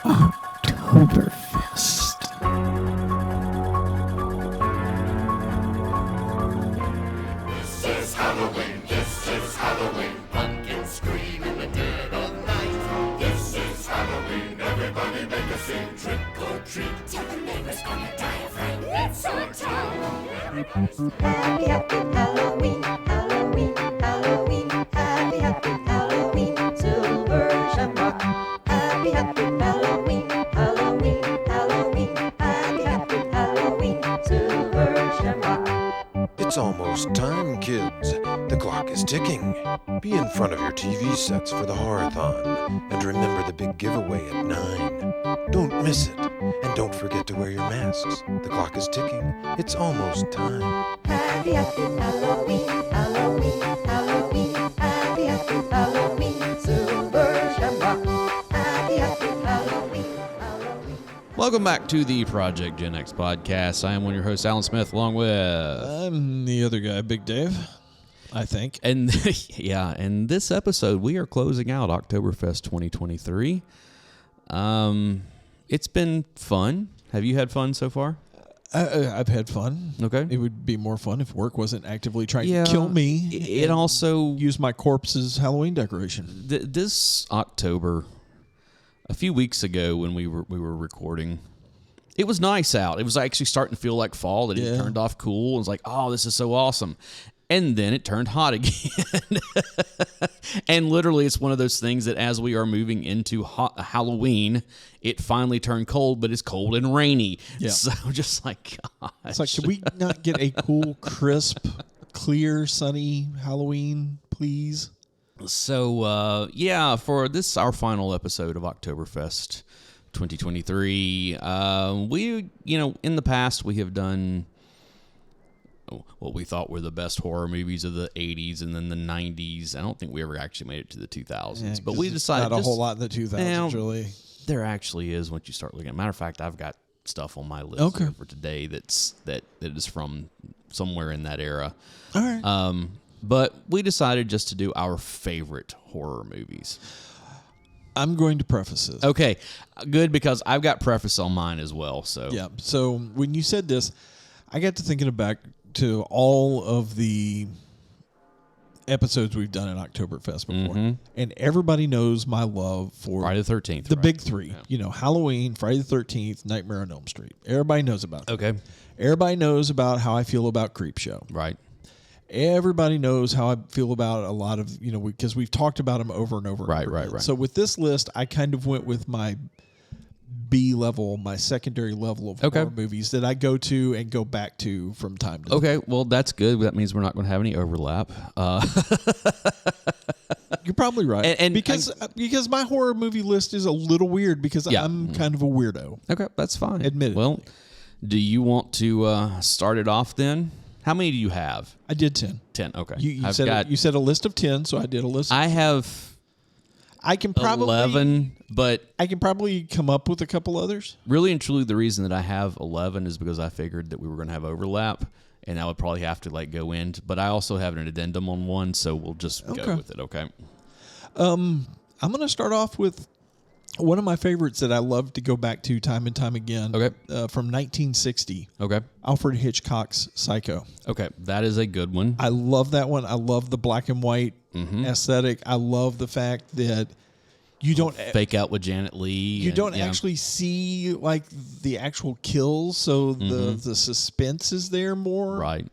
OctoberFest. This is Halloween, this is Halloween. Pumpkins scream in the dead of night. This is Halloween, everybody make a scene. Trick or treat, tell the neighbors gonna die of rain. It's our town. Happy, happy Halloween, Halloween, Halloween. Happy, happy Halloween, silver shamrock. Happy, happy Halloween, Halloween, Halloween. Happy, happy Halloween, silver shamrock. It's almost time, kids. The clock is ticking. Be in front of your TV sets for the Horror-thon. And remember the big giveaway at 9. Don't miss it. And don't forget to wear your masks. The clock is ticking. It's almost time. Happy, happy Halloween, Halloween, Halloween. Happy, happy Halloween, silver shamrock. Happy, happy Halloween, Halloween. Welcome back to the Project Gen X podcast. I am one of your hosts, Alan Smith, along with... I'm the other guy, Big Dave, I think. And yeah, in this episode, we are closing out OctoberFest 2023. It's been fun. Have you had fun so far? I've had fun. Okay. It would be more fun if work wasn't actively trying to kill me. It also... use my corpse as Halloween decoration. This October, a few weeks ago when we were recording, it was nice out. It was actually starting to feel like fall. It turned off cool. It was like, oh, this is so awesome. And then it turned hot again. And literally, it's one of those things that as we are moving into Halloween, it finally turned cold, but it's cold and rainy. Yeah. So just like, gosh. It's like, can we not get a cool, crisp, clear, sunny Halloween, please? So, for this, our final episode of OctoberFest 2023, we, in the past, we have done what we thought were the best horror movies of the 80s and then the 90s. I don't think we ever actually made it to the 2000s, but we decided not a whole lot in the 2000s, really. There actually is once you start looking. Matter of fact, I've got stuff on my list here for today that is from somewhere in that era. All right. But we decided just to do our favorite horror movies. I'm going to preface this. Okay, good, because I've got preface on mine as well. So yeah. So when you said this, I got to thinking back to all of the episodes we've done at OctoberFest before, and everybody knows my love for Friday the 13th, the big three. Yeah. Halloween, Friday the 13th, Nightmare on Elm Street. Everybody knows about that. Okay. Everybody knows about how I feel about Creepshow. Right. Everybody knows how I feel about a lot of, because we've talked about them over and over. Right. So with this list, I kind of went with my B level, my secondary level of horror movies that I go to and go back to from time to time. Okay, well, that's good. That means we're not going to have any overlap. You're probably right. And because my horror movie list is a little weird because I'm kind of a weirdo. Okay, that's fine. Admit it. Well, do you want to start it off then? How many do you have? I did 10. 10, okay. You said a list of 10, so I did a list. I have... I can probably 11, but I can probably come up with a couple others. Really and truly, the reason that I have 11 is because I figured that we were going to have overlap, and I would probably have to go in. But I also have an addendum on one, so we'll just go with it. Okay. I'm going to start off with one of my favorites that I love to go back to time and time again. Okay. From 1960. Okay. Alfred Hitchcock's Psycho. Okay, that is a good one. I love that one. I love the black and white aesthetic. I love the fact that you don't fake out with Janet Leigh. You don't actually see the actual kills, so the suspense is there more. Right.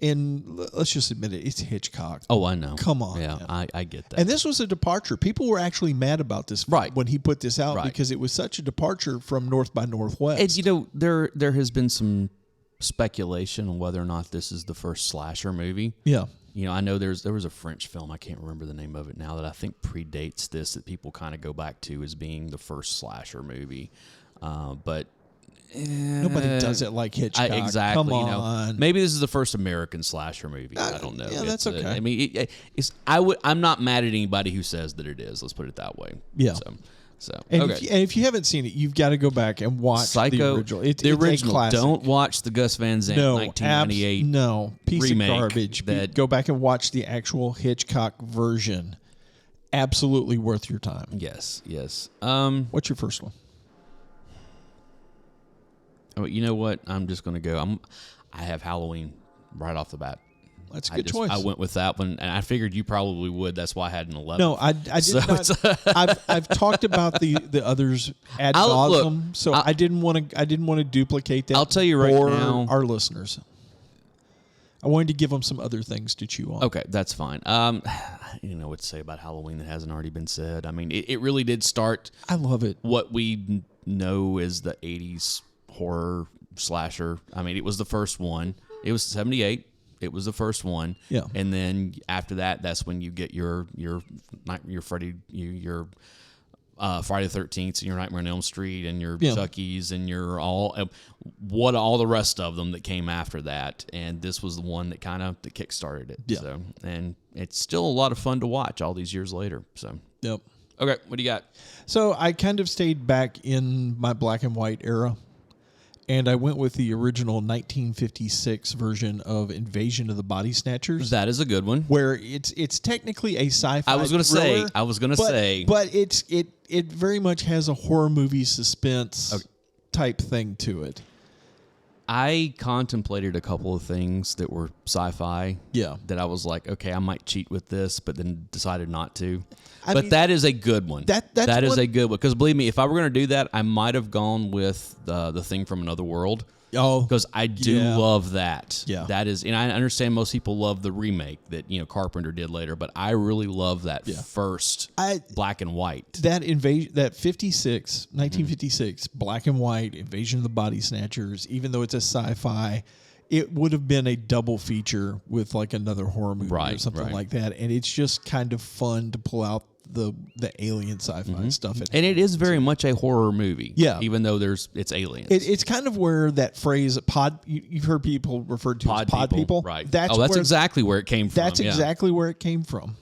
And let's just admit it, it's Hitchcock. Oh, I know. Come on. Yeah, I get that. And this was a departure. People were actually mad about this when he put this out because it was such a departure from North by Northwest. And, there has been some speculation on whether or not this is the first slasher movie. Yeah. I know there was a French film, I can't remember the name of it now, that I think predates this, that people kind of go back to as being the first slasher movie. But nobody does it like Hitchcock. Exactly. Come on. Maybe this is the first American slasher movie. I don't know. Yeah, that's okay. I mean, I'm not mad at anybody who says that it is. Let's put it that way. Yeah. So, So And, okay. if you haven't seen it, you've got to go back and watch Psycho, the original. It's the a original. classic. Don't watch the Gus Van Sant 1998 no piece remake of garbage. that- Go back and watch the actual Hitchcock version. Absolutely worth your time. Yes. What's your first one? Oh, you know what? I'm just going to go. I have Halloween right off the bat. That's a good choice. I went with that one, and I figured you probably would. That's why I had an 11. No, I did So not. I've talked about the others ad nauseum, so I didn't want to duplicate that. I'll tell you right for now, our listeners. I wanted to give them some other things to chew on. Okay, that's fine. You know what to say about Halloween that hasn't already been said. I mean, it really did start. I love it. What we know is the 80s horror slasher. I mean, it was the first one. It was 78. It was the first one. Yeah. And then after that, that's when you get your Friday the 13th and your Nightmare on Elm Street and your Chucky's and your all the rest of them that came after that. And this was the one that that kickstarted it. Yeah. So, and it's still a lot of fun to watch all these years later. So. Yep. Okay, what do you got? So I kind of stayed back in my black and white era, and I went with the original 1956 version of Invasion of the Body Snatchers. That is a good one. Where it's technically a sci-fi. I was going to say. but it very much has a horror movie suspense type thing to it. I contemplated a couple of things that were sci-fi. Yeah. That I was like, okay, I might cheat with this, but then decided not to. I But mean, that is a good one. That is one- a good one. Because believe me, if I were going to do that, I might have gone with the Thing from Another World. Oh, Because I do love that. Yeah. That is, and I understand most people love the remake that Carpenter did later, but I really love that first black and white. that 1956 black and white Invasion of the Body Snatchers, even though it's a sci-fi, it would have been a double feature with like another horror movie or something like that. And it's just kind of fun to pull out the alien sci-fi stuff. And it is very much a horror movie. Yeah. Even though it's aliens. It's kind of where that phrase you've heard people referred to as pod people. Right. That's exactly where it came from. That's exactly where it came from.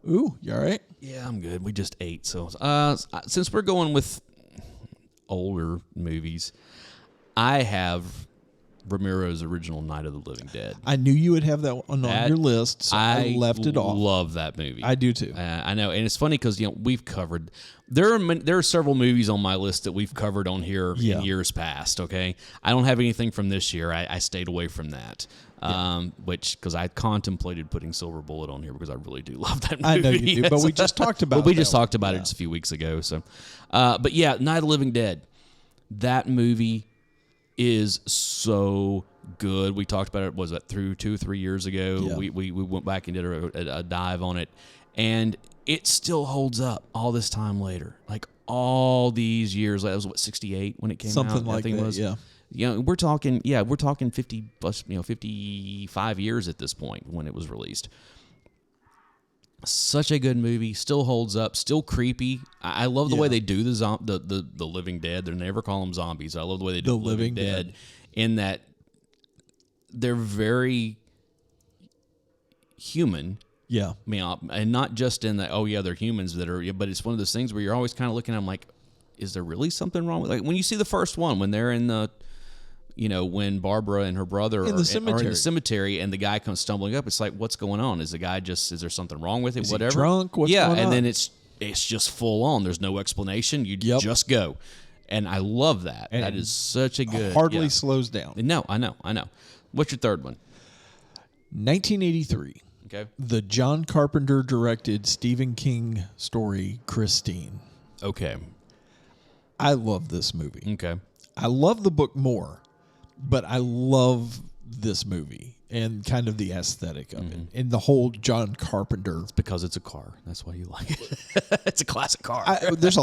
Ooh, you all right? Yeah, I'm good. We just ate. So since we're going with older movies, I have Romero's original Night of the Living Dead. I knew you would have that one on your list, so I left it off. I love that movie. I do too. I know, and it's funny because we've covered. There are several movies on my list that we've covered on here in years past. Okay, I don't have anything from this year. I stayed away from that. Because I contemplated putting Silver Bullet on here because I really do love that movie. I know you do, but we just talked about. We just talked about it just a few weeks ago. So, but yeah, Night of the Living Dead. That movie is so good. We talked about it. Was it through 2-3 years ago? Yeah. We went back and did a dive on it, and it still holds up all this time later. Like all these years. That was 68 when it came out. Something like that. Was. Yeah. We're talking 50 plus, 55 years at this point when it was released. Such a good movie, still holds up, still creepy. I love the way they do the Living Dead. They never call them zombies. I love the way they do the Living Dead in that they're very human. Yeah. I mean, and not just in that, they're humans that are, but it's one of those things where you're always kind of looking at them like, is there really something wrong with, like when you see the first one, when they're in the, when Barbara and her brother are in the cemetery and the guy comes stumbling up, it's like, what's going on? Is the guy is there something wrong with him? Is whatever. He drunk? What's going on? And then it's just full on. There's no explanation. You just go. And I love that. And that is such a good. Hardly slows down. No, I know. What's your third one? 1983. Okay. The John Carpenter directed Stephen King story, Christine. Okay. I love this movie. Okay. I love the book more, but I love this movie and kind of the aesthetic of it and the whole John Carpenter. It's because it's a car. That's why you like it. It's a classic car. There's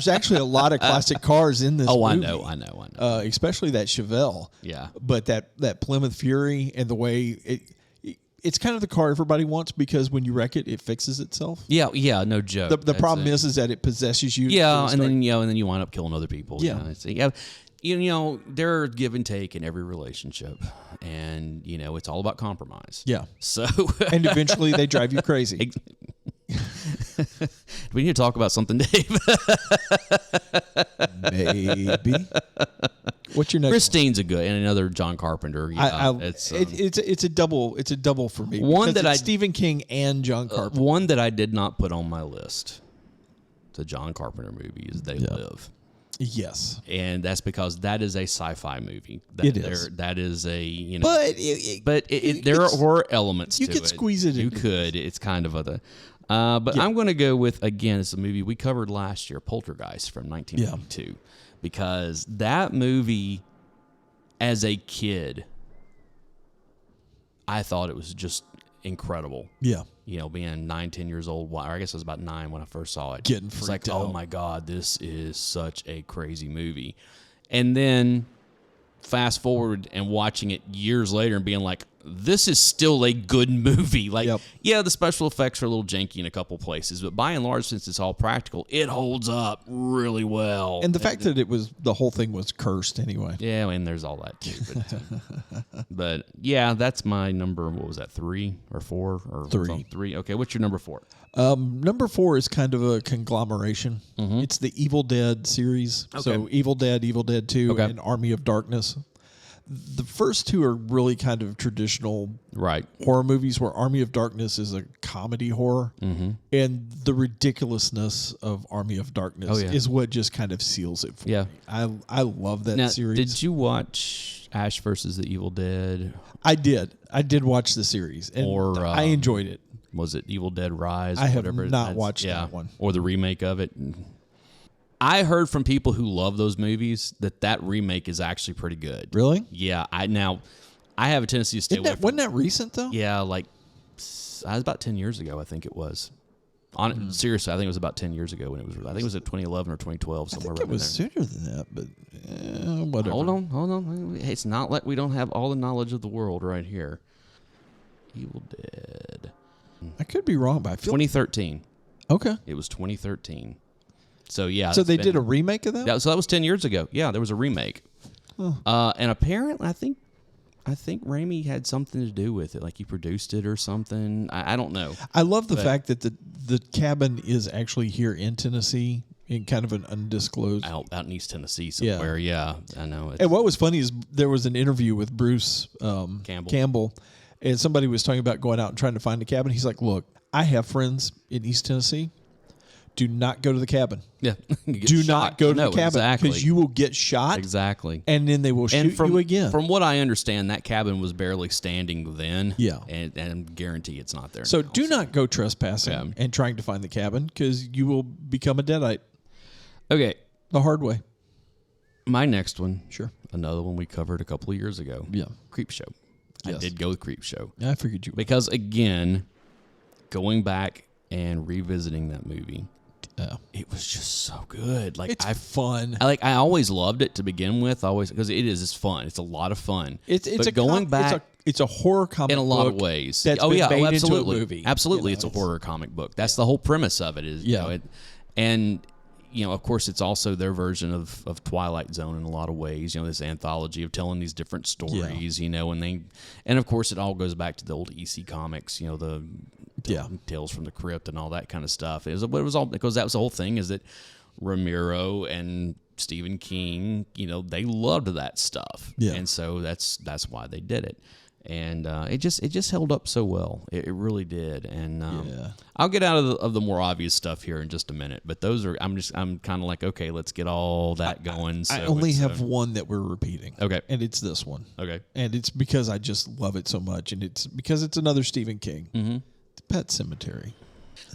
actually a lot of classic cars in this movie. I know. Especially that Chevelle. Yeah. But that Plymouth Fury and the way it's kind of the car everybody wants because when you wreck it, it fixes itself. Yeah, no joke. The problem is that it possesses you. Yeah, and then you wind up killing other people. Yeah. There's give and take in every relationship, and it's all about compromise. Yeah. So and eventually they drive you crazy. We need to talk about something, Dave. Maybe. What's your next? Christine's a good, and another John Carpenter. Yeah, it's a double. It's a double for me. One because that it's Stephen King and John Carpenter. One that I did not put on my list. The John Carpenter movie is They Live. Yes, and that's because that is a sci-fi movie. It is. That is a but there are horror elements. You to could it. squeeze it. You could. It's kind of a. But I'm going to go with, again, it's a movie we covered last year, Poltergeist from 1992, because that movie, as a kid, I thought it was just incredible. Yeah. Being 9, 10 years old, or I guess I was about 9 when I first saw it. Getting it's freaked like, out. oh my God, this is such a crazy movie. And then fast forward and watching it years later and being like, this is still a good movie. Like, yeah, the special effects are a little janky in a couple places, but by and large, since it's all practical, it holds up really well. And the fact that the whole thing was cursed anyway. Yeah, and there's all that too. But yeah, that's my number. What was that? 3 or 4 or 3? 3. Okay, what's your number 4? Number 4 is kind of a conglomeration. Mm-hmm. It's the Evil Dead series. Okay. So Evil Dead 2, and Army of Darkness. The first 2 are really kind of traditional horror movies, where Army of Darkness is a comedy horror. Mm-hmm. And the ridiculousness of Army of Darkness is what just kind of seals it for me. I love that series. Did you watch Ash versus the Evil Dead? I did. I did watch the series, and I enjoyed it. Was it Evil Dead Rise? I have not watched that one. Or the remake of it. I heard from people who love those movies that remake is actually pretty good. Really? Yeah. I have a tendency to stay away from it. Wasn't that recent, though? Yeah, like, I was about 10 years ago, I think it was. Seriously, I think it was about 10 years ago when it was released. I think it was at 2011 or 2012, somewhere around there. I think it was sooner than that, but whatever. Hold on. It's not like we don't have all the knowledge of the world right here. Evil Dead. I could be wrong, but I feel 2013. Okay. It was 2013. So yeah. So they did a remake of that? Yeah, so that was 10 years ago. Yeah, there was a remake. Huh. And apparently, I think Raimi had something to do with it. Like he produced it or something. I don't know. I love the fact that the cabin is actually here in Tennessee, in kind of an undisclosed out in East Tennessee somewhere. Yeah, I know. And what was funny is there was an interview with Bruce Campbell, and somebody was talking about going out and trying to find a cabin. He's like, "Look, I have friends in East Tennessee. Do not go to the cabin. Yeah. Do not go to the cabin because you will get shot. Exactly. And then they will shoot you again. From what I understand, that cabin was barely standing then. Yeah. And guarantee it's not there. So do not go trespassing and trying to find the cabin because you will become a deadite. Okay. The hard way. My next one. Sure. Another one we covered a couple of years ago. Yeah. Creepshow. Yes. I did go with Creepshow. Yeah, I figured you would. Because, again, going back and revisiting that movie, it was just so good. Like it's fun. I always loved it to begin with. Because it's fun. It's a lot of fun. It's a horror comic in a lot of ways. That's been made absolutely. Into a movie. Absolutely, it's a horror comic book. That's the whole premise of it. Of course, it's also their version of Twilight Zone in a lot of ways. This anthology of telling these different stories. And of course, it all goes back to the old EC comics. The Tales from the Crypt and all that kind of stuff. It was all because that was the whole thing. Is that Romero and Stephen King? They loved that stuff. Yeah. And so that's why they did it. And it just held up so well. It really did. And I'll get out of the more obvious stuff here in just a minute. But those are I'm kind of like, okay, let's get all that going. I only have one that we're repeating. Okay, and it's this one. Okay, and it's because I just love it so much, and it's because it's another Stephen King. Mm-hmm. Pet Sematary.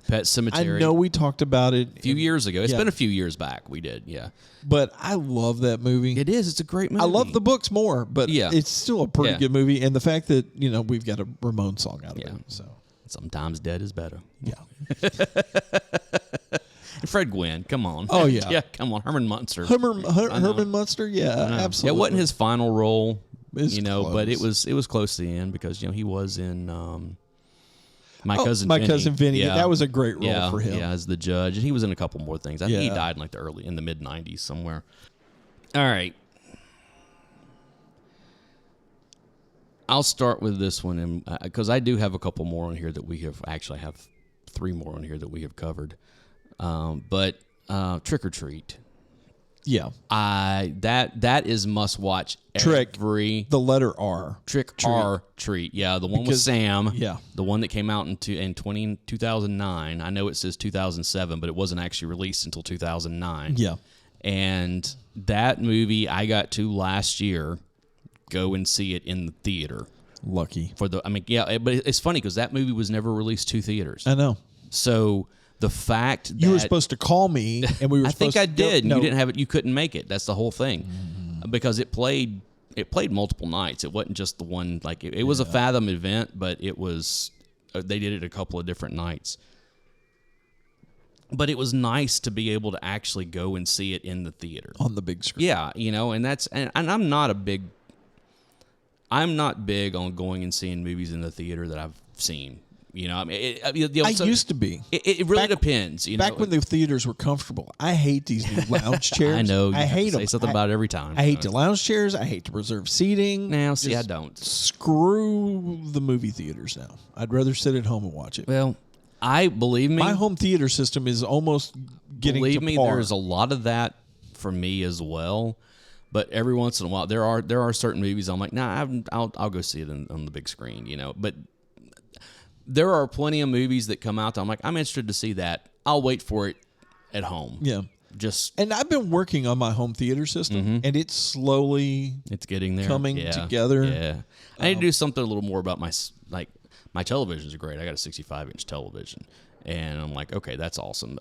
Pet Sematary. I know we talked about it a few years ago. It's been a few years back. We did, yeah. But I love that movie. It is. It's a great movie. I love the books more, but it's still a pretty good movie. And the fact that we've got a Ramon song out of it. So sometimes dead is better. Yeah. Fred Gwynn, come on. Oh yeah, yeah. Come on, Herman Munster. Herman Munster. Yeah, absolutely. It wasn't his final role, close. But it was close to the end because he was in. My cousin Vinny. Yeah. That was a great role for him. Yeah, as the judge. And he was in a couple more things. I think he died in the mid-90s somewhere. All right. I'll start with this one because I do have a couple more on here that we have 3 more on here that we have covered. But Trick or Treat. Yeah. That is must watch. Trick. The letter R. Trick or Treat. Yeah, the one with Sam. Yeah. The one that came out in 2009. I know it says 2007, but it wasn't actually released until 2009. Yeah. And that movie I got to last year go and see it in the theater. Lucky. But it's funny because that movie was never released to theaters. I know. So the fact that you were supposed to call me, and we were. I think I did. No. You didn't have it. You couldn't make it. That's the whole thing, because it played multiple nights. It wasn't just the one. Like it was a Fathom event, but it was. They did it a couple of different nights. But it was nice to be able to actually go and see it in the theater on the big screen. Yeah, and I'm not big on going and seeing movies in the theater that I've seen. I used to be. It really depends. Back when the theaters were comfortable. I hate these new lounge chairs. I know. I hate them. Say something about it every time. I hate the lounge chairs. I hate to reserve seating. Now, see, I don't. Screw the movie theaters now. I'd rather sit at home and watch it. Well, believe me, my home theater system is almost getting believe to me, par. there's a lot of that for me as well. But every once in a while, there are certain movies I'm like, nah, I'll go see it on the big screen, But there are plenty of movies that come out that I'm like, I'm interested to see that. I'll wait for it at home. Yeah. And I've been working on my home theater system, and it's getting there, coming together. Yeah, I need to do something a little more about my televisions are great. I got a 65-inch television, and I'm like, okay, that's awesome.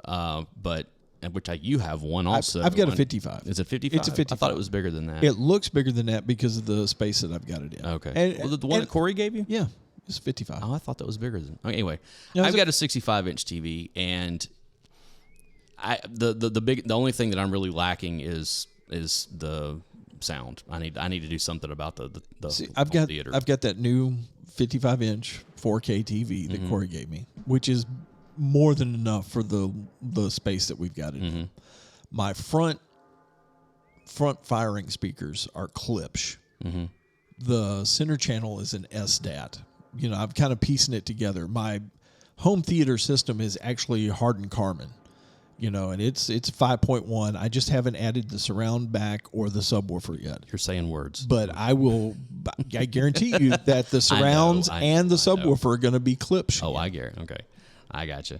You have one also. I've got a 55. Is it 55? It's a 55. I thought it was bigger than that. It looks bigger than that because of the space that I've got it in. Okay. The one that Corey gave you? Yeah, it's 55. Oh, I thought that was bigger than. Anyway, No, I've got a 65-inch TV, and the only thing that I'm really lacking is the sound. I need to do something about the theater. I've got that new 55-inch 4K TV that Corey gave me, which is more than enough for the space that we've got it in. My front firing speakers are Klipsch. The center channel is an SDAT. I'm kind of piecing it together. My home theater system is actually Hardin Carman. And it's 5.1. I just haven't added the surround back or the subwoofer yet. You're saying words. But I guarantee you that the surrounds and the subwoofer are going to be Klipsch. Oh, I guarantee. Okay. I got you.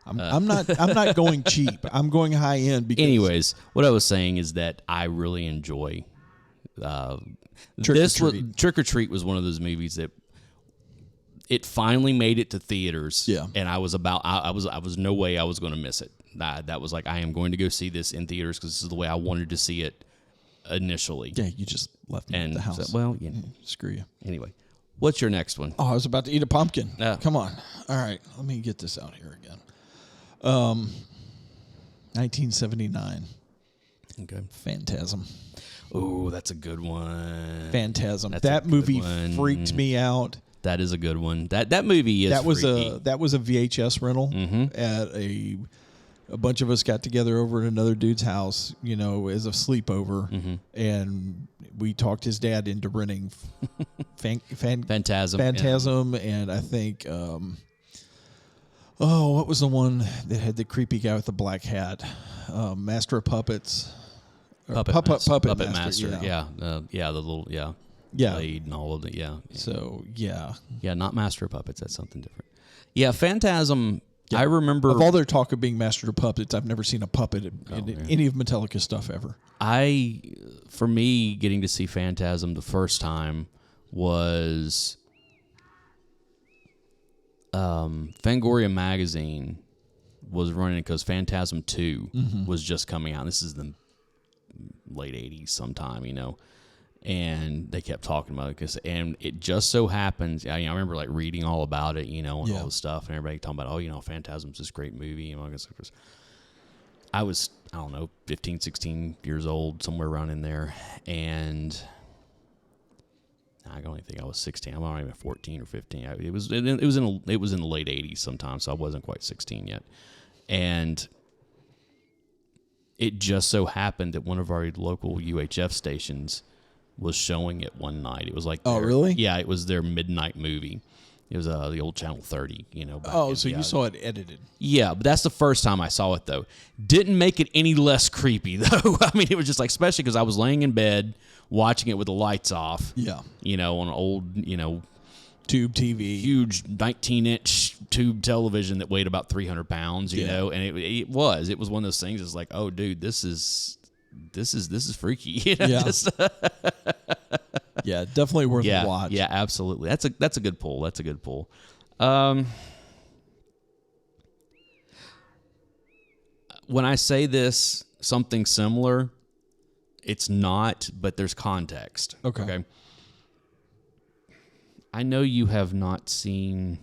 I'm not going cheap. I'm going high end. Anyways, what I was saying is that I really enjoy Trick or Treat was one of those movies that it finally made it to theaters. Yeah. And I was no way I was going to miss it. That was like, I am going to go see this in theaters because this is the way I wanted to see it initially. Yeah, you just left me at the house. Screw you. Anyway, what's your next one? Oh, I was about to eat a pumpkin. Come on. All right, let me get this out here again. 1979. Okay. Phantasm. Oh, that's a good one. Phantasm. That movie freaked me out. That is a good one. That movie is freaky. That was a VHS rental at a bunch of us got together over at another dude's house, as a sleepover, and we talked his dad into renting Phantasm. And I think, what was the one that had the creepy guy with the black hat? Master of Puppets. Puppet Master. Yeah. The little blade and all of it. Yeah. So not Master of Puppets. That's something different. Yeah, Phantasm. Yeah. I remember of all their talk of being Master of Puppets, I've never seen a puppet in any of Metallica's stuff ever. For me, getting to see Phantasm the first time was Fangoria magazine was running because Phantasm 2 was just coming out. This is the late 80s sometime, and they kept talking about it and it just so happens, I remember like reading all about it, and all the stuff, and everybody talking about, Phantasm's this great movie. I was, 15, 16 years old, somewhere around in there, and I don't even think I was 16. I'm not even 14 or 15. It was in the late 80s sometime, so I wasn't quite 16 yet, and it just so happened that one of our local UHF stations was showing it one night. It was like, really? Yeah, it was their midnight movie, It was the old Channel 30, back so you saw it edited. Yeah, but that's the first time I saw it, though. Didn't make it any less creepy, though. I mean, it was just like, especially because I was laying in bed watching it with the lights off. Yeah. On an old, tube TV. huge 19-inch tube television that weighed about 300 pounds, you know, and it was one of those things. It's like, oh, dude, this is freaky. Yeah. Yeah, definitely worth a watch. Yeah, absolutely. That's a good pull. That's a good pull. When I say this, something similar, it's not, but there's context. Okay. I know you have not seen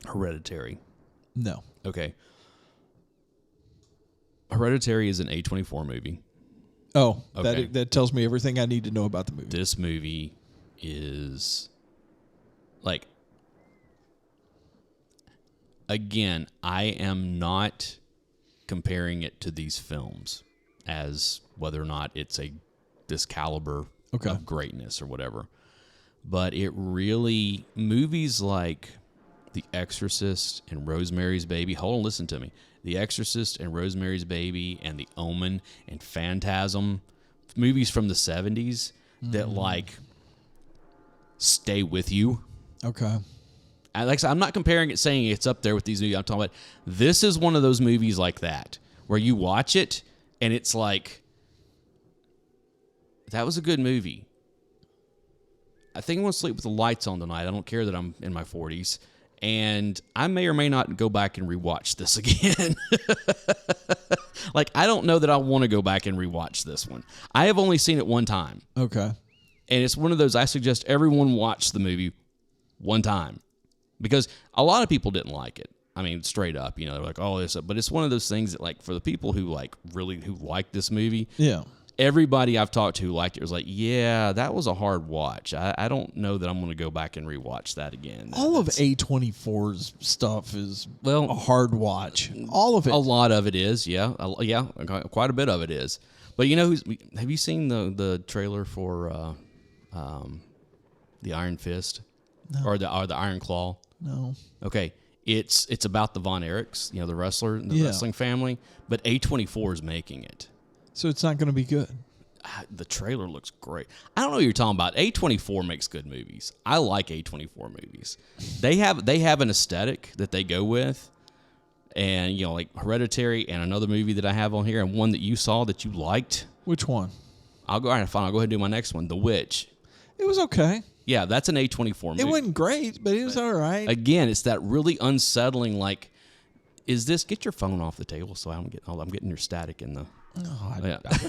Hereditary. No. Okay. Hereditary is an A24 movie. Oh, Okay. that tells me everything I need to know about the movie. This movie is like, again, I am not comparing it to these films as whether or not it's this caliber of greatness or whatever. But it really, movies like The Exorcist and Rosemary's Baby, hold on, listen to me. The Exorcist and Rosemary's Baby and The Omen and Phantasm, movies from the 70s that like stay with you. Okay. Like I said, I'm not comparing it, saying it's up there with these movies. I'm talking about this is one of those movies like that where you watch it and it's like, that was a good movie. I think I'm going to sleep with the lights on tonight. I don't care that I'm in my 40s. And I may or may not go back and rewatch this again. Like, I don't know that I want to go back and rewatch this one. I have only seen it one time. Okay. And it's one of those, I suggest everyone watch the movie one time. Because a lot of people didn't like it. I mean, straight up, they're like, oh, this. But it's one of those things that, like, for the people who, like, really, who like this movie. Yeah. Everybody I've talked to who liked it was like, yeah, that was a hard watch. I don't know that I'm going to go back and rewatch that again. All of A24's stuff is, a hard watch. All of it. A lot of it is, yeah. Quite a bit of it is. But have you seen the trailer for the Iron Fist? No. Or the Iron Claw? No. Okay. It's about the Von Erichs, the wrestler, the wrestling family, but A24 is making it. So it's not going to be good. The trailer looks great. I don't know what you're talking about. A24 makes good movies. I like A24 movies. They have an aesthetic that they go with, and like Hereditary and another movie that I have on here, and one that you saw that you liked. Which one? All right, fine. I'll go ahead and do my next one. The Witch. It was okay. Yeah, that's an A24 movie. It wasn't great, but it was all right. Again, it's that really unsettling. Like, get your phone off the table so I'm getting your static in the. No, I'm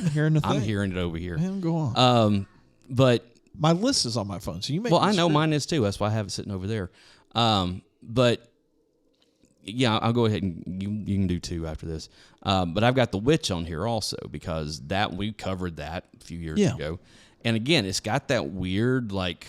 hearing the thing. I'm hearing it over here. Man, go on. But my list is on my phone, so you may. Well, I know mine is too. That's why I have it sitting over there. But yeah, I'll go ahead and you can do two after this. But I've got The Witch on here also because we covered that a few years ago, and again, it's got that weird like.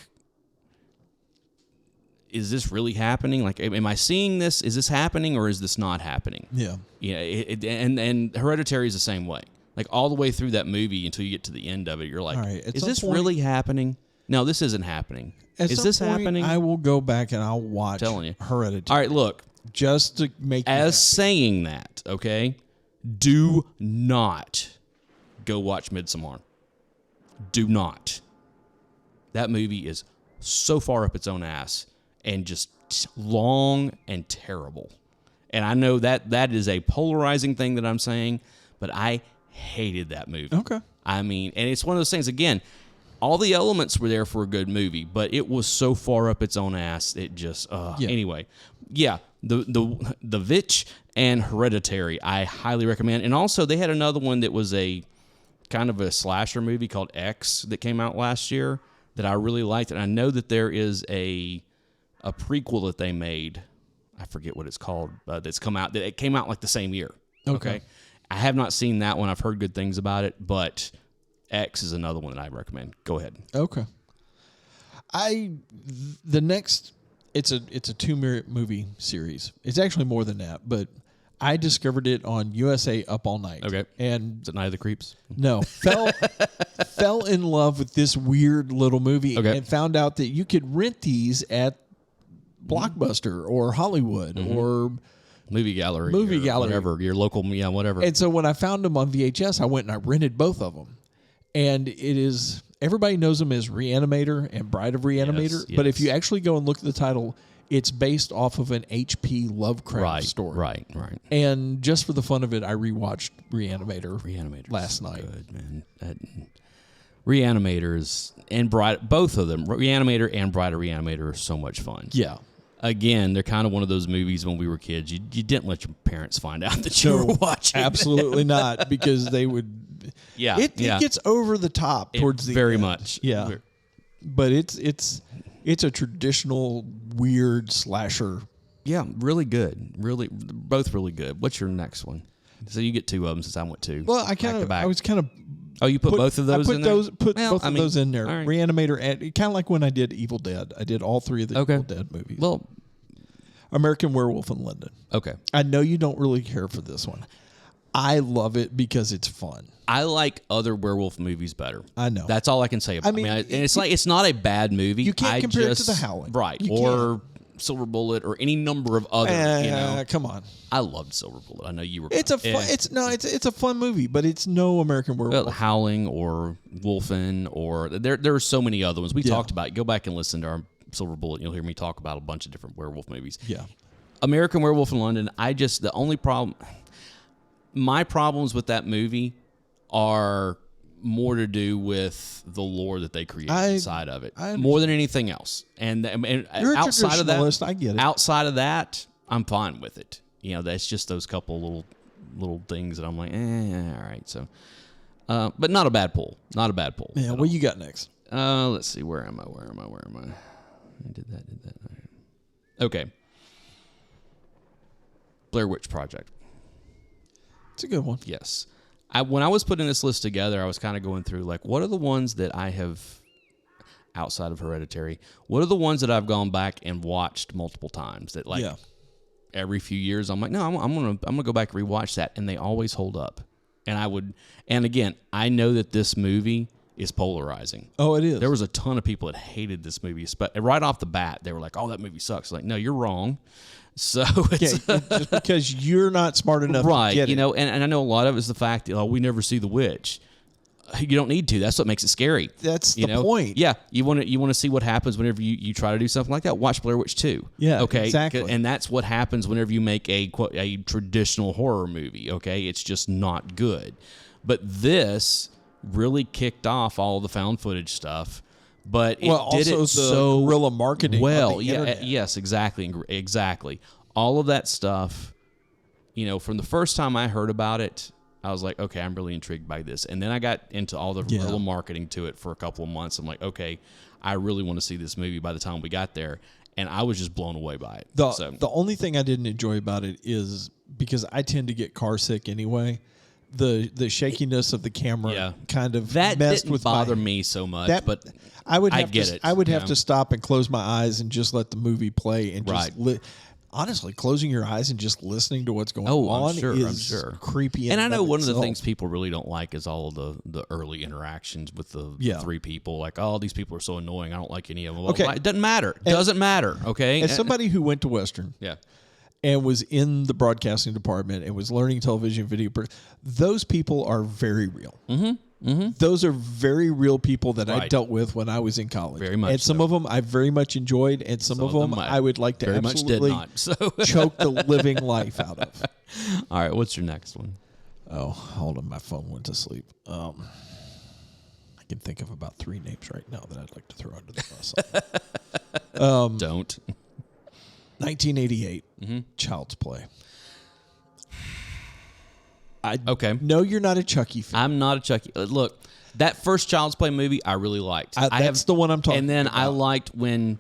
Is this really happening? Like, am I seeing this? Is this happening or is this not happening? Yeah. Yeah. And Hereditary is the same way. Like all the way through that movie until you get to the end of it, you're like, is this really happening? No, this isn't happening. Is this happening? I will go back and I'll watch Hereditary. All right, look. Just to make saying that, okay, do not go watch Midsommar. Do not. That movie is so far up its own ass. And just long and terrible. And I know that is a polarizing thing that I'm saying, but I hated that movie. Okay. I mean, and it's one of those things, again, all the elements were there for a good movie, but it was so far up its own ass, it just, Anyway, yeah, the Witch and Hereditary, I highly recommend. And also, they had another one that was a kind of a slasher movie called X that came out last year that I really liked. And I know that there is a prequel that they made. I forget what it's called. That's come out. It came out like the same year. Okay. I have not seen that one. I've heard good things about it, but X is another one that I recommend. Go ahead. Okay. The next, it's a 2-movie series. It's actually more than that, but I discovered it on USA Up All Night. Okay. And is it Night of the Creeps? No. Fell in love with this weird little movie and found out that you could rent these at Blockbuster or Hollywood or movie gallery, gallery, whatever, your local, whatever. And so when I found them on VHS, I went and I rented both of them. And it is, everybody knows them as Reanimator and Bride of Reanimator. Yes, but if yes. you actually go and look at the title, it's based off of an H.P. Lovecraft story. Right. And just for the fun of it, I rewatched Reanimator last night. Good, man. Reanimators and Bride, both of them, Reanimator and Bride of Reanimator, are so much fun. Yeah. Again, they're kind of one of those movies when we were kids. You didn't let your parents find out that you were watching. Absolutely not, because they would. Yeah, it gets over the top towards the very end. much. Yeah, but it's a traditional weird slasher. Yeah, really good. Really, both really good. What's your next one? So you get two of them since I went two. Well, I was kind of. Oh, you put both of those in there? Both of those in there. Right. Reanimator, and kind of like when I did Evil Dead. I did all three of the Evil Dead movies. Well, American Werewolf in London. Okay. I know you don't really care for this one. I love it because it's fun. I like other werewolf movies better. I know. That's all I can say about it. And it's not a bad movie. You can't compare it to The Howling. Right. You or Silver Bullet or any number of other, come on. I loved Silver Bullet. I know you were. It's a fun, it's a fun movie, but it's no American Werewolf. Howling or Wolfen or there are so many other ones we talked about. Go back and listen to our Silver Bullet. And you'll hear me talk about a bunch of different werewolf movies. Yeah. American Werewolf in London. My problems with that movie are more to do with the lore that they create inside of it, more than anything else. And You're outside a of that, I get it. Outside of that, I'm fine with it. That's just those couple little things that I'm like, all right. So, but not a bad pull. Not a bad pull. Yeah. What you got next? Let's see. Where am I? I did that. Okay. Blair Witch Project. It's a good one. Yes. When I was putting this list together, I was kind of going through, like, what are the ones that I have, outside of Hereditary, what are the ones that I've gone back and watched multiple times that, like, every few years, I'm like, no, I'm gonna go back and rewatch that, and they always hold up. And again, I know that this movie is polarizing. Oh, it is. There was a ton of people that hated this movie, but right off the bat, they were like, oh, that movie sucks. Like, no, you're wrong. So it's just because you're not smart enough to get it. And I know a lot of it is the fact that we never see the witch. You don't need to. That's what makes it scary. That's the point. Yeah, you want to see what happens whenever you try to do something like that. Watch Blair Witch 2. Yeah, okay, exactly. And that's what happens whenever you make a traditional horror movie. Okay, it's just not good. But this really kicked off all the found footage stuff. But it did it so guerrilla marketing. Well, yes, exactly. All of that stuff, from the first time I heard about it, I was like, okay, I'm really intrigued by this. And then I got into all the guerrilla marketing to it for a couple of months. I'm like, okay, I really want to see this movie by the time we got there. And I was just blown away by it. The only thing I didn't enjoy about it is because I tend to get car sick anyway. The shakiness of the camera kind of that messed didn't with bother me so much, but I would have get it. I would have to stop and close my eyes and just let the movie play and just honestly, closing your eyes and just listening to what's going on is creepy. And I know one of the things people really don't like is all of the early interactions with the three people. Like, oh, these people are so annoying. I don't like any of them. Well, it doesn't matter. It doesn't matter. Okay. As somebody who went to Western, and was in the broadcasting department and was learning television, video, those people are very real. Those are very real people that I dealt with when I was in college. Very much. And some of them I very much enjoyed, and some of them I would like to very absolutely much did not. choke the living life out of. All right, what's your next one? Oh, hold on. My phone went to sleep. I can think of about 3 names right now that I'd like to throw under the bus. Don't. 1988, Child's Play. Okay. No, you're not a Chucky fan. I'm not a Chucky. Look, that first Child's Play movie, I really liked. That's the one I'm talking about. And then I liked when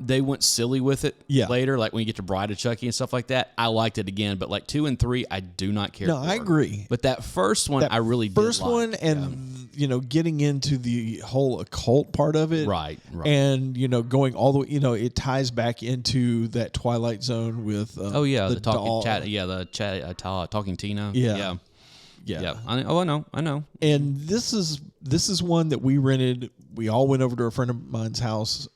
they went silly with it later, like when you get to Bride of Chucky and stuff like that. I liked it again, but like 2 and 3, I do not care for. I agree. But that first one, I really did like. First one, and getting into the whole occult part of it, right, and going all the way, it ties back into that Twilight Zone with the talking chat, talking Tina, yeah. I know. And this is one that we rented. We all went over to a friend of mine's house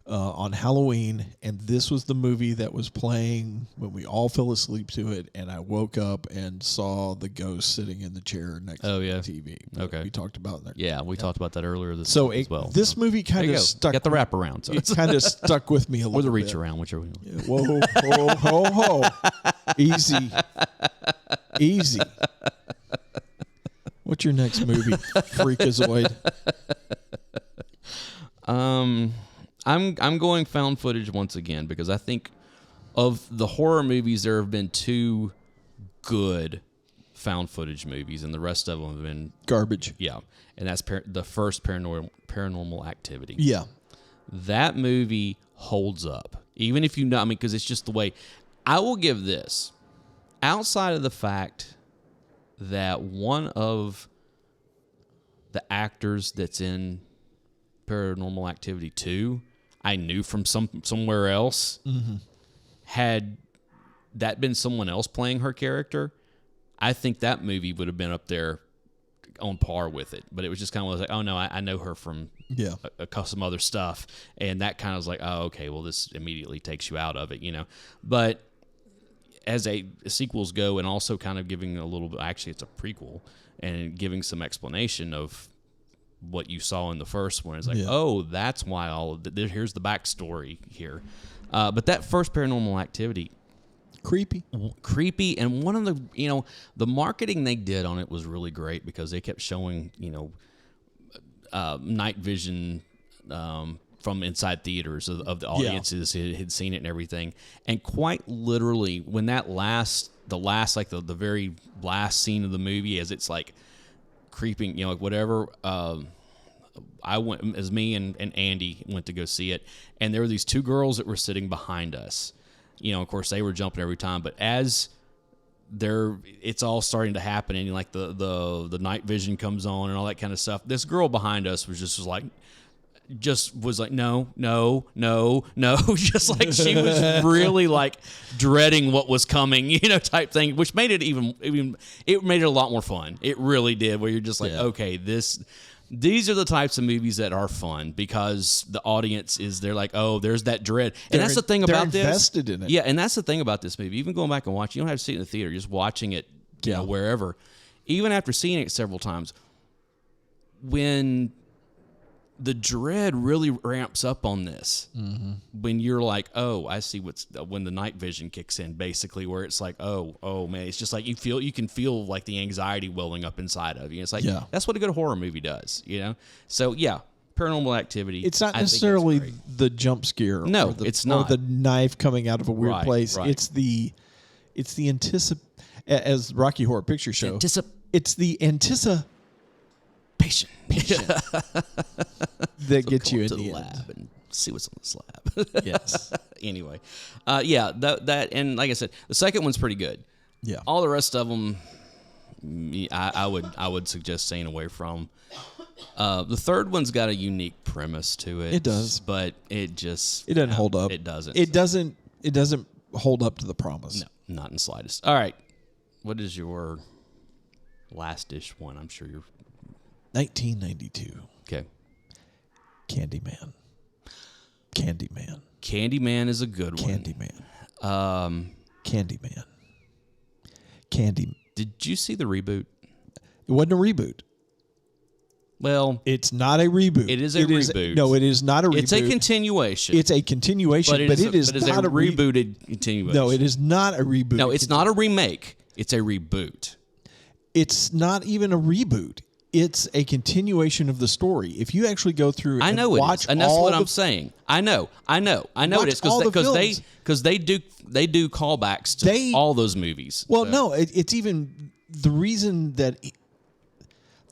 on Halloween, and this was the movie that was playing when we all fell asleep to it, and I woke up and saw the ghost sitting in the chair next to the TV. Okay. We talked about that. Yeah, we talked about that earlier this So week as well. this movie kind of stuck. Got the wraparound. So It kind of stuck with me a little or the bit. reach around, whichever. Yeah, whoa, ho, ho, ho. Easy. Easy. What's your next movie, Freakazoid? I'm going found footage once again because I think of the horror movies, there have been 2 good found footage movies, and the rest of them have been Garbage. yeah. And that's the first Paranormal Activity. Yeah. That movie holds up, even if you know. I mean, because it's just the way. I will give this, outside of the fact that one of the actors that's in Paranormal Activity 2, I knew from somewhere else. Mm-hmm. Had that been someone else playing her character, I think that movie would have been up there on par with it. But it was just kind of like, oh no, I know her from some other stuff, and that kind of was like, oh okay, well this immediately takes you out of it, you know. But as sequels go, and also kind of giving a little bit, actually it's a prequel, and giving some explanation of what you saw in the first one. It's like, oh, that's why all of here's the backstory here. But that first Paranormal Activity, creepy, and one of the, you know, the marketing they did on it was really great because they kept showing, you know, night vision from inside theaters of the audiences who had seen it and everything. And quite literally, when that the very last scene of the movie, as it's like creeping, you know, like whatever, I went, as me and Andy went to go see it, and there were these 2 girls that were sitting behind us. You know, of course, they were jumping every time, but as it's all starting to happen, and like the night vision comes on and all that kind of stuff, this girl behind us was like, no, just like she was really like dreading what was coming, you know, type thing, which made it it made it a lot more fun. It really did, where you're just like, okay, these are the types of movies that are fun because the audience they're like, oh, there's that dread. And that's the thing about this. They're invested in it. Yeah, and that's the thing about this movie. Even going back and watching, you don't have to see it in the theater, just watching it, you know, wherever. Even after seeing it several times, when the dread really ramps up on this, when you're like, oh, I see when the night vision kicks in, basically, where it's like, oh man, it's just like you can feel like the anxiety welling up inside of you. It's like, that's what a good horror movie does, you know? So yeah, Paranormal Activity. It's not necessarily the jump scare. No, it's not. Or the knife coming out of a weird place. Right. It's the as Rocky Horror Picture Show. It's the anticipation that gets you in the lab and see what's on the slab. Yes. Anyway, that and like I said, the second one's pretty good. Yeah. All the rest of them, I would suggest staying away from. The third one's got a unique premise to it. It does, but it doesn't hold up. It doesn't. It doesn't hold up to the promise. No, not in the slightest. All right, what is your last-ish one? I'm sure you're 1992. Okay. Candyman. Candyman is a good one. Candyman. Did you see the reboot? It wasn't a reboot. Well, it's not a reboot. It is a reboot. No, it is not a reboot. It's a continuation. It's a continuation, but it is not a rebooted continuation. No, it is not a reboot. No, it's not a remake. It's a reboot. It's not even a reboot. It's a continuation of the story. If you actually go through and watch, and that's what I'm saying. I know it is because they do callbacks to all those movies. Well, no, it's even the reason that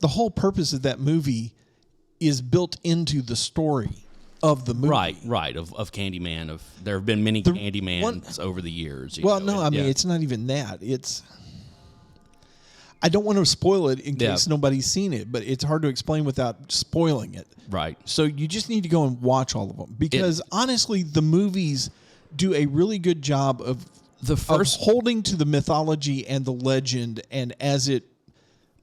the whole purpose of that movie is built into the story of the movie. Right. Of Candyman. There have been many Candymans over the years. I mean, it's not even that. I don't want to spoil it in case nobody's seen it, but it's hard to explain without spoiling it. Right. So you just need to go and watch all of them because honestly, the movies do a really good job of holding to the mythology and the legend, and as it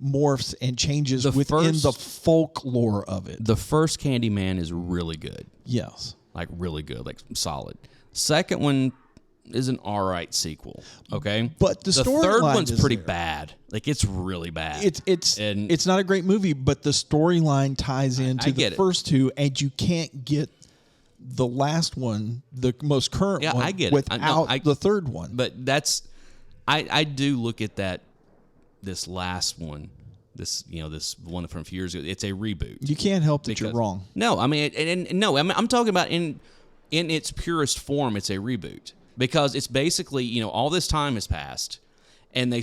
morphs and changes within the folklore of it. The first Candyman is really good. Yes. like really good, like solid. Second one is an all right sequel, okay? But the third storyline one's is pretty there. bad. Like, it's really bad. It's not a great movie, but the storyline ties into the first two, and you can't get the last one, the most current one, I get it. without the third one. But that's I do look at this last one, this one from a few years ago. It's a reboot. You can't help that you're wrong. No, I mean, I'm talking about in its purest form, it's a reboot. Because it's basically, all this time has passed, and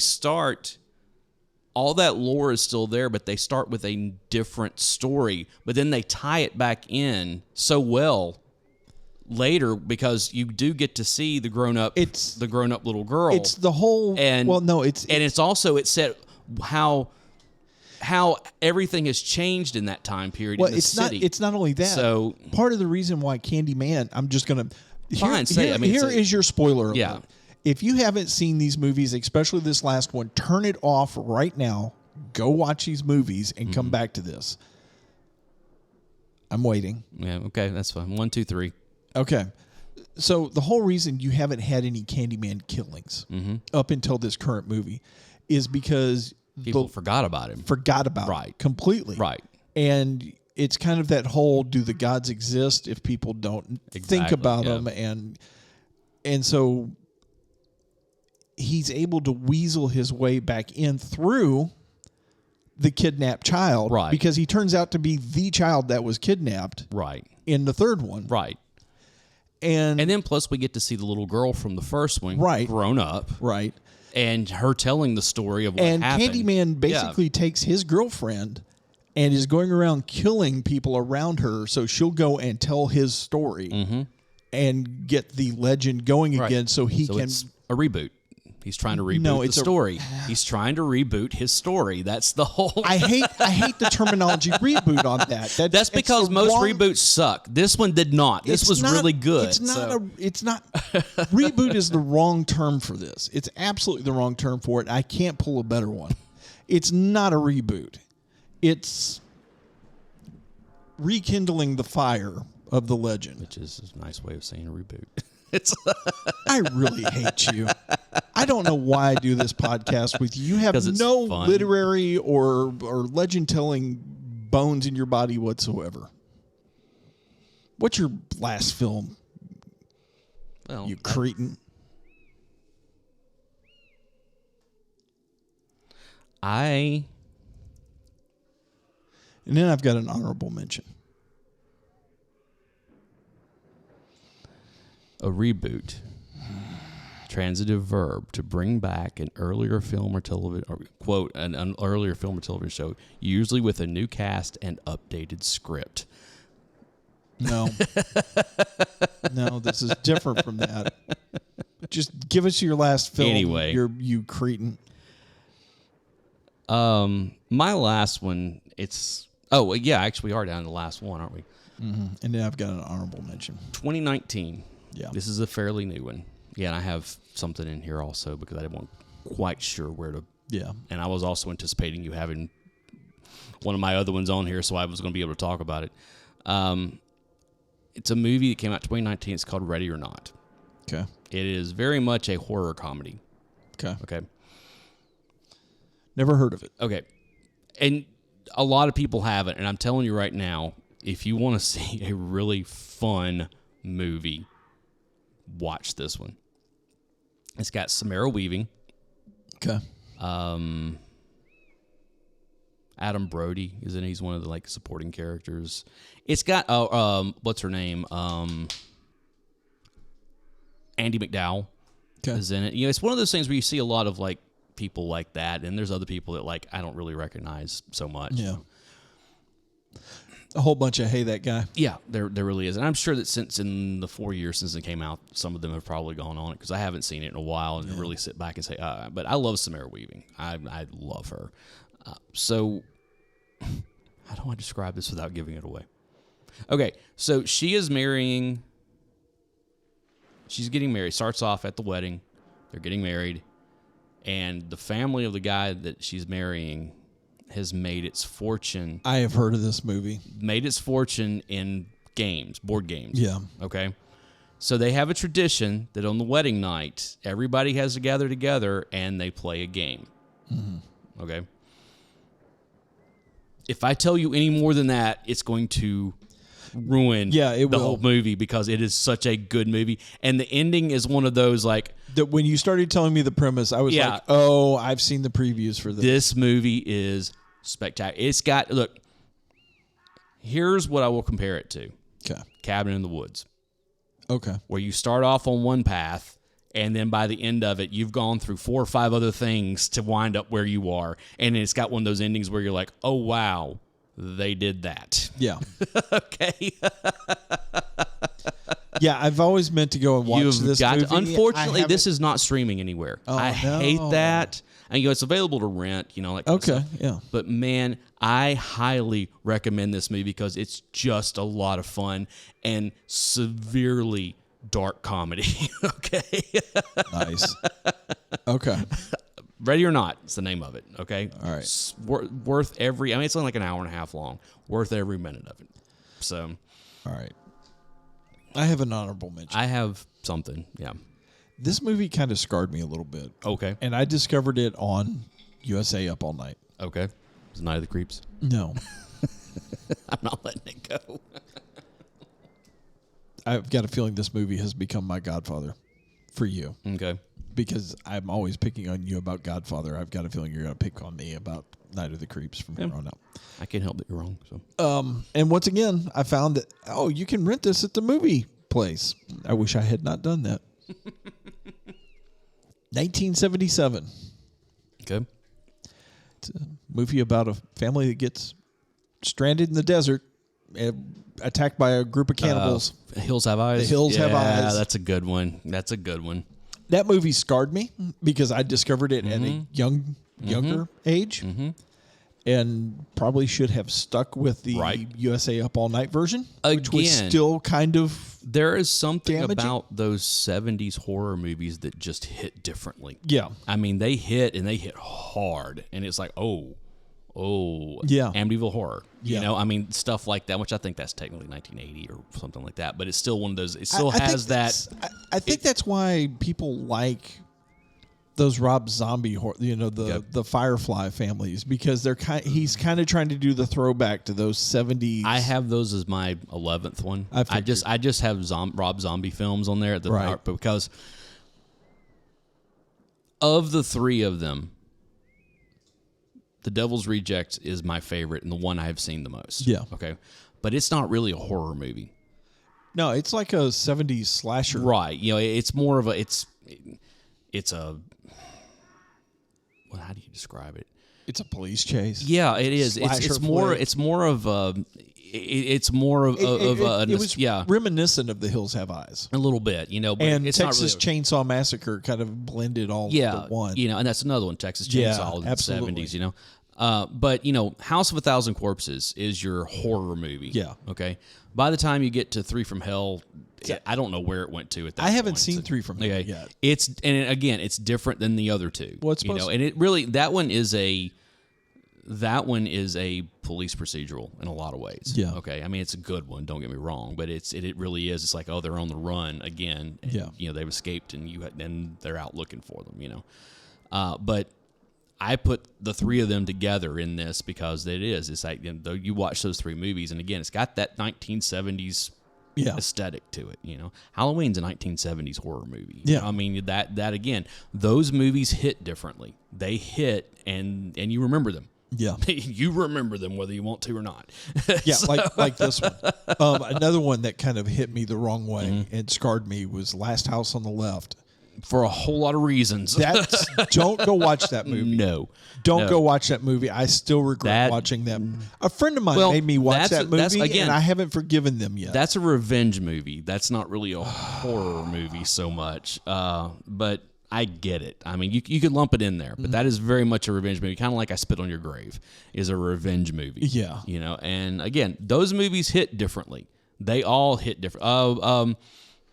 all that lore is still there, but they start with a different story, but then they tie it back in so well later because you do get to see the grown-up little girl. It's the whole, it said how everything has changed in that time period in the city. It's not only that. So part of the reason why Candyman, I'm just going to... Here Here is your spoiler alert. Yeah. If you haven't seen these movies, especially this last one, turn it off right now. Go watch these movies and come back to this. I'm waiting. Yeah, okay, that's fine. 1, 2, 3. Okay. So the whole reason you haven't had any Candyman killings up until this current movie is because people forgot about him. Right. Completely. Right. And it's kind of that whole, do the gods exist if people don't think about them? And so he's able to weasel his way back in through the kidnapped child. Right. Because he turns out to be the child that was kidnapped. Right. In the third one. Right. And then plus we get to see the little girl from the first one. Right. Grown up. Right. And her telling the story of what happened. And Candyman basically takes his girlfriend and is going around killing people around her, so she'll go and tell his story and get the legend going again so he can... It's a reboot. He's trying to reboot the story. He's trying to reboot his story. That's the whole... I hate the terminology reboot on that. That's because most reboots suck. This one did not. This was really good. It's not... Reboot is the wrong term for this. It's absolutely the wrong term for it. I can't pull a better one. It's not a reboot. It's rekindling the fire of the legend. Which is a nice way of saying a reboot. I really hate you. I don't know why I do this podcast with you. You have no fun. literary or legend-telling bones in your body whatsoever. What's your last film, you cretin? And then I've got an honorable mention. A reboot. Transitive verb to bring back an earlier film or television, or quote, an earlier film or television show, usually with a new cast and updated script. No. No, this is different from that. Just give us your last film. Anyway. You cretin. My last one, actually we are down to the last one, aren't we? Mm-hmm. And then I've got an honorable mention. 2019. Yeah. This is a fairly new one. Yeah, and I have something in here also because I wasn't quite sure where to. Yeah. And I was also anticipating you having one of my other ones on here, so I was going to be able to talk about it. It's a movie that came out 2019. It's called Ready or Not. Okay. It is very much a horror comedy. Okay. Never heard of it. Okay. And a lot of people haven't, and I'm telling you right now, if you want to see a really fun movie, watch this one. It's got Samara Weaving. Okay. Adam Brody is in it. He's one of the supporting characters. It's got what's her name? Andie MacDowell is in it. It's one of those things where you see a lot of people like that, and there's other people that I don't really recognize so much. Yeah. A whole bunch of hey that guy. Yeah, there really is, and I'm sure that since in the 4 years since it came out, some of them have probably gone on it because I haven't seen it in a while and really sit back and say. But I love Samara Weaving. I love her. So how do I describe this without giving it away? Okay, so she is marrying. She's getting married. Starts off at the wedding. They're getting married, and the family of the guy that she's marrying has made its fortune. I have heard of this movie. Made its fortune in board games. Yeah. Okay. So they have a tradition that on the wedding night, everybody has to gather together and they play a game. Mm-hmm. Okay. If I tell you any more than that, it's going to ruin the whole movie because it is such a good movie. And the ending is one of those like... When you started telling me the premise, I was like, oh, I've seen the previews for this. This movie is spectacular. It's got... Look, here's what I will compare it to. Okay. Cabin in the Woods. Okay. Where you start off on one path, and then by the end of it, you've gone through 4 or 5 other things to wind up where you are. And it's got one of those endings where you're like, oh, wow, they did that. Yeah. Okay. Yeah, I've always meant to go and watch this movie. Unfortunately, this is not streaming anywhere. Oh, I hate that. And it's available to rent, that kind of stuff. Yeah. But man, I highly recommend this movie because it's just a lot of fun and severely dark comedy. Okay. Nice. Okay. Ready or Not, it's the name of it. Okay. All right. It's worth every. It's only like an hour and a half long. Worth every minute of it. So. All right. I have an honorable mention. I have something. Yeah. This movie kind of scarred me a little bit. Okay. And I discovered it on USA Up All Night. Okay. Is it Night of the Creeps? No. I'm not letting it go. I've got a feeling this movie has become my Godfather for you. Okay. Because I'm always picking on you about Godfather. I've got a feeling you're going to pick on me about Night of the Creeps from here on out. I can't help that you're wrong. So. And once again, I found that, you can rent this at the movie place. I wish I had not done that. 1977. Okay. It's a movie about a family that gets stranded in the desert, attacked by a group of cannibals. Hills Have Eyes. The Hills Have Eyes. Yeah, that's a good one. That movie scarred me because I discovered it at a younger age, and probably should have stuck with the USA Up All Night version, which was still kind of there is something damaging about those 70s horror movies that just hit differently. Yeah. I mean, they hit hard, and it's like, oh, yeah, Amityville Horror. Yeah. You know, I mean, stuff like that, which I think that's technically 1980 or something like that, but it's still one of those. It still has that. I think that's why people like those Rob Zombie horror, the Firefly families, because he's kind of trying to do the throwback to those 70s. I have those as my 11th one. I just have Rob Zombie films on there at the right. Because of the 3 of them, The Devil's Reject is my favorite and the one I have seen the most. Yeah. Okay. But it's not really a horror movie. No, it's like a 70s slasher. Right. It's more of a it's a how do you describe it? It's a police chase. Yeah, it is. It's more of it was reminiscent of The Hills Have Eyes. A little bit, but and it's Texas not really Chainsaw Massacre kind of blended all into one. And that's another one, Texas Chainsaw in the 70s, But, House of a Thousand Corpses is your horror movie. Yeah. Okay. By the time you get to 3 from Hell, I don't know where it went to at that point. I haven't seen 3 from Hell yet. It's different than the other 2. Well, it's supposed and it really, that one is a police procedural in a lot of ways. Yeah. Okay. I mean, it's a good one. Don't get me wrong, but it really is. It's like, they're on the run again. And, they've escaped, and they're out looking for them. But I put the 3 of them together in this because it's like, you watch those 3 movies, and again, it's got that 1970s aesthetic to it. Halloween's a 1970s horror movie. Yeah. I mean, that again, those movies hit differently. They hit, and you remember them. Yeah. You remember them whether you want to or not. Yeah, like this one. Another one that kind of hit me the wrong way and scarred me was Last House on the Left. For a whole lot of reasons. Don't go watch that movie. No. Don't go watch that movie. I still regret watching that. A friend of mine made me watch that movie, and I haven't forgiven them yet. That's a revenge movie. That's not really a horror movie so much. But I get it. I mean, you could lump it in there, but that is very much a revenge movie. Kind of like I Spit on Your Grave is a revenge movie. Yeah. And again, those movies hit differently. They all hit different.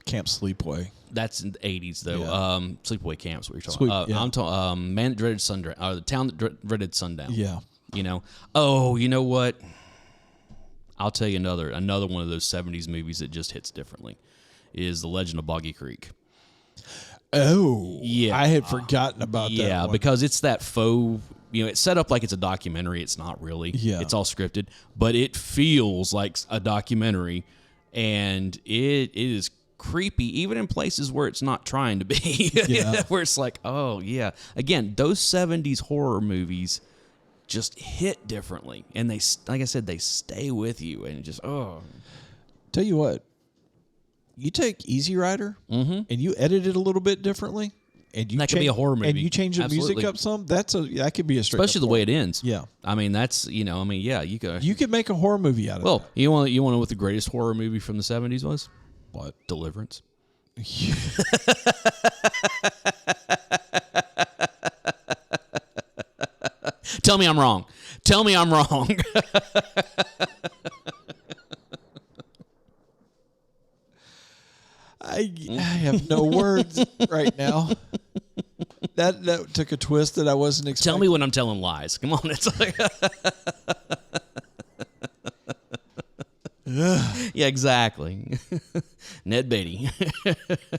Camp Sleepaway. That's in the 80s, though. Yeah. Sleepaway Camp's what you're talking about. I'm talking Man That Dreaded Sundown, or The Town That Dreaded Sundown. Yeah. Oh, you know what? I'll tell you another one of those 70s movies that just hits differently is The Legend of Boggy Creek. Oh, yeah. I had forgotten about that. Yeah, one. because it's that faux, it's set up like it's a documentary. It's not really. Yeah. It's all scripted, but it feels like a documentary, and it is creepy, even in places where it's not trying to be. Yeah. Where it's like, oh, yeah. Again, those 70s horror movies just hit differently, and they, like I said, they stay with you, and just, Tell you what, you take Easy Rider and you edit it a a bit differently, and you That could be a horror movie. and you change the music Absolutely. up some. That could be a straight especially up the horror. way it ends. Yeah. I mean, that's, yeah, you could. You could make a horror movie out of Well, that. you want to know what the greatest horror movie from the 70s was? What? Deliverance. Tell me I'm wrong. Tell me I'm wrong. I have no words right now. That took a twist that I wasn't expecting. Tell me when I'm telling lies. Come on. It's like yeah, exactly. Ned Beatty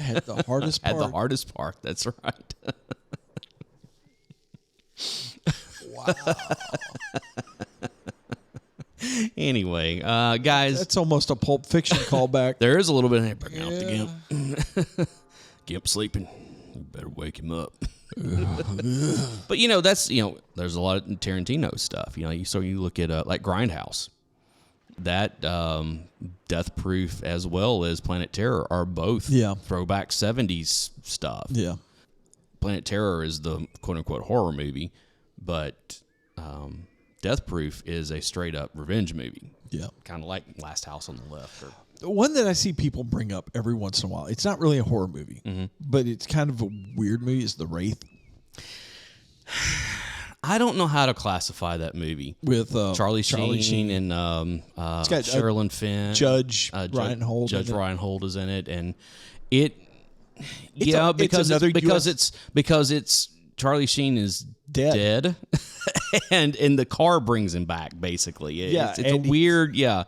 had the hardest part. had the hardest part. That's right. Wow. Anyway, guys, That's almost a Pulp Fiction callback. there is a little bit of bring out the Gimp. Gimp sleeping. You better wake him up. But that's there's a lot of Tarantino stuff. You look at like Grindhouse. That Death Proof as well as Planet Terror are both throwback 70s stuff. Yeah. Planet Terror is the quote-unquote horror movie, but Death Proof is a straight-up revenge movie. Yeah. Kind of like Last House on the Left. The one that I see people bring up every once in a while, it's not really a horror movie, but it's kind of a weird movie, is The Wraith. I don't know how to classify that movie. With Charlie Sheen and It's got, Sherilyn Fenn. Judge Reinhold. Judge in it. Reinhold is in it, and it. It's another because it's Charlie Sheen is dead, and the car brings him back. Basically, it's a weird. Yeah,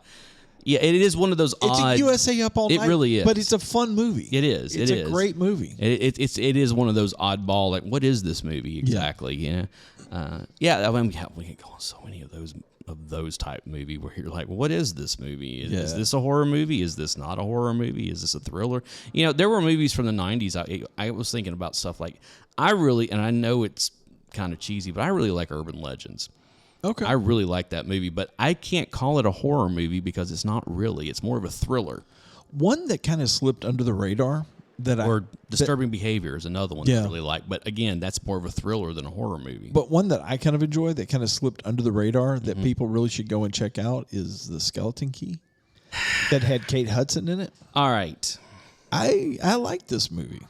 it is one of those odd. It's a USA Up All Night. It really is, but it's a fun movie. It is. It's a great movie. It is one of those oddball. Like, what is this movie exactly? Yeah. We can go on so many of those type movie where you're like, what is this movie? Is this a horror movie? Is this not a horror movie? Is this a thriller? There were movies from the 90s. I was thinking about stuff like, and I know it's kind of cheesy, but I really like Urban Legends. Okay. I really like that movie, but I can't call it a horror movie because it's not really. It's more of a thriller. One that kind of slipped under the radar or Disturbing Behavior is another one that I really like. But again, that's more of a thriller than a horror movie. But one that I kind of enjoy that kind of slipped under the radar that people really should go and check out is The Skeleton Key that had Kate Hudson in it. All right. I like this movie.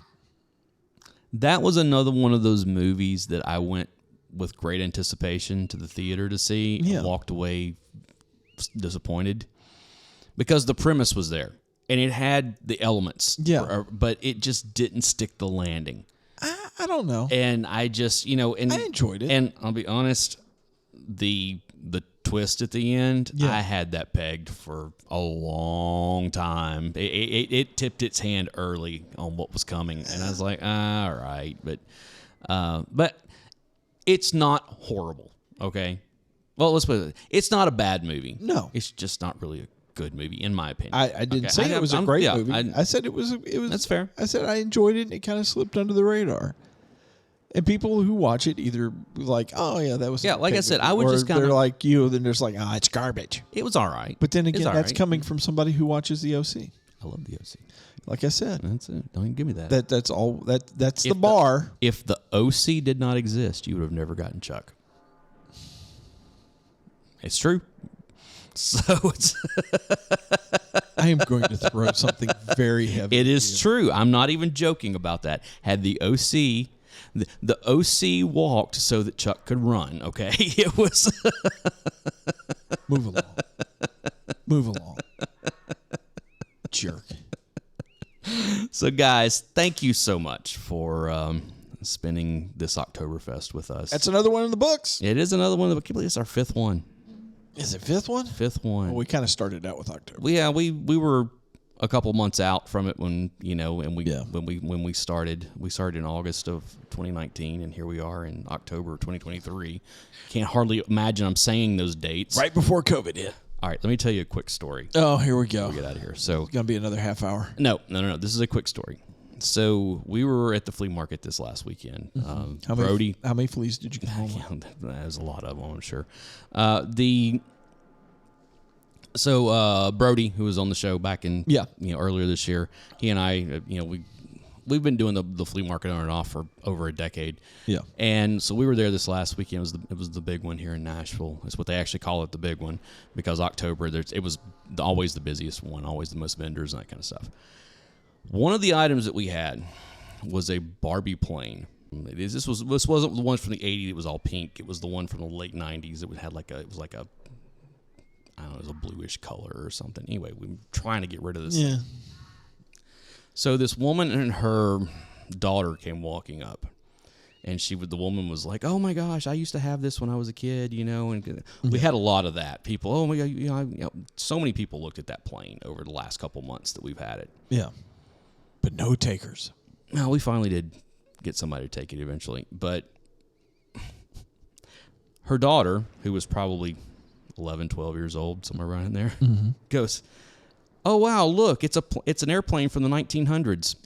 That was another one of those movies that I went with great anticipation to the theater to see and walked away disappointed because the premise was there. And it had the elements, but it just didn't stick the landing. I don't know. And I just, and I enjoyed it. And I'll be honest, the twist at the end, I had that pegged for a long time. It tipped its hand early on what was coming, and I was like, all right, but it's not horrible. Okay, well, let's put it. It's not a bad movie. No, it's just not really a good movie, in my opinion. I didn't say it was a great movie. I said it was. That's fair. I said I enjoyed it, and it kind of slipped under the radar. And people who watch it either like, oh yeah, that was like I said, I would or just kind of they're like you. Then there's like, it's garbage. It was all right, but then again, that's coming from somebody who watches the OC. I love the OC. Like I said, that's it. Don't even give me that. That's all. That's the bar. If the OC did not exist, you would have never gotten Chuck. It's true. So it's. I am going to throw something very heavy. It is true. I'm not even joking about that. Had the OC. The OC walked so that Chuck could run, okay? It was... Move along. Move along. Jerk. So, guys, thank you so much for spending this OctoberFest with us. That's another one in the books. It is another one. I can't believe it's our fifth one. Is it fifth one? Fifth one. Well, we kind of started out with October. Yeah, we were a couple months out from it when when we started. We started in August of 2019, and here we are in October of 2023. Can't hardly imagine I'm saying those dates. Right before COVID hit. All right, let me tell you a quick story. Oh, here we go. We'll get out of here. So It's going to be another half hour. No. This is a quick story. So we were at the flea market this last weekend. Brody, how many fleas did you get home? Yeah, there's a lot of them, I'm sure. Brody, who was on the show back in earlier this year, he and I, we've been doing the flea market on and off for over a decade. Yeah. And so we were there this last weekend. It was the big one here in Nashville. That's what they actually call it, the big one, because October it was always the busiest one, always the most vendors and that kind of stuff. One of the items that we had was a Barbie plane. This wasn't the one from the 80s. It was all pink. It was the one from the late 90s. It had I don't know, it was a bluish color or something. Anyway, we were trying to get rid of this. Yeah. So this woman and her daughter came walking up, and the woman was like, "Oh my gosh, I used to have this when I was a kid," and we had a lot of that. People, oh my God, so many people looked at that plane over the last couple months that we've had it. Yeah. But no takers. No, we finally did get somebody to take it eventually, but her daughter, who was probably 11, 12 years old, somewhere around in there, goes, "Oh wow, look, it's an airplane from the 1900s."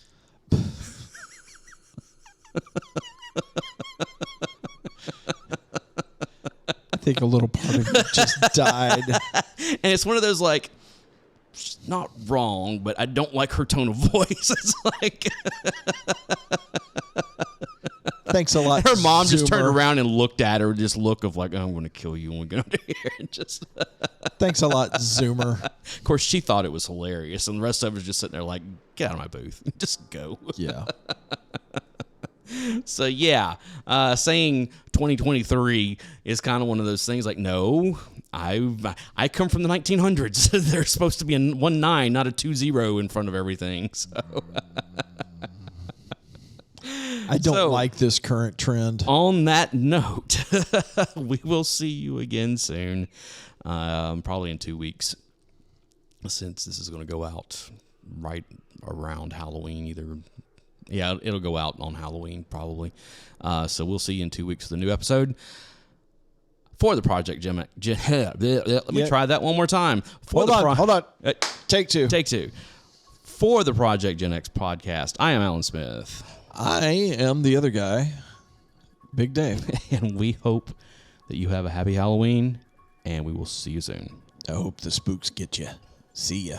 I think a little part of it just died. And it's one of those not wrong, but I don't like her tone of voice. It's like Thanks a lot. her mom Zoomer. just turned around and looked at her with this look of like, "I'm going to kill you when we get over here." And just Thanks a lot, Zoomer. Of course, she thought it was hilarious, and the rest of us just sitting there like, "Get out of my booth, just go." Yeah. So yeah, saying 2023 is kind of one of those things. Like, no, I come from the 1900s. There's supposed to be a 19, not a 20 in front of everything. So I don't like this current trend. On that note, we will see you again soon, probably in 2 weeks, since this is going to go out right around Halloween. It'll go out on Halloween probably. So we'll see you in 2 weeks with a new episode for the Project Gem. Let me try that one more time. Hold on. Take two. For the Project Gen X podcast, I am Alan Smith. I am the other guy, Big Dave. And we hope that you have a happy Halloween, and we will see you soon. I hope the spooks get you. See ya.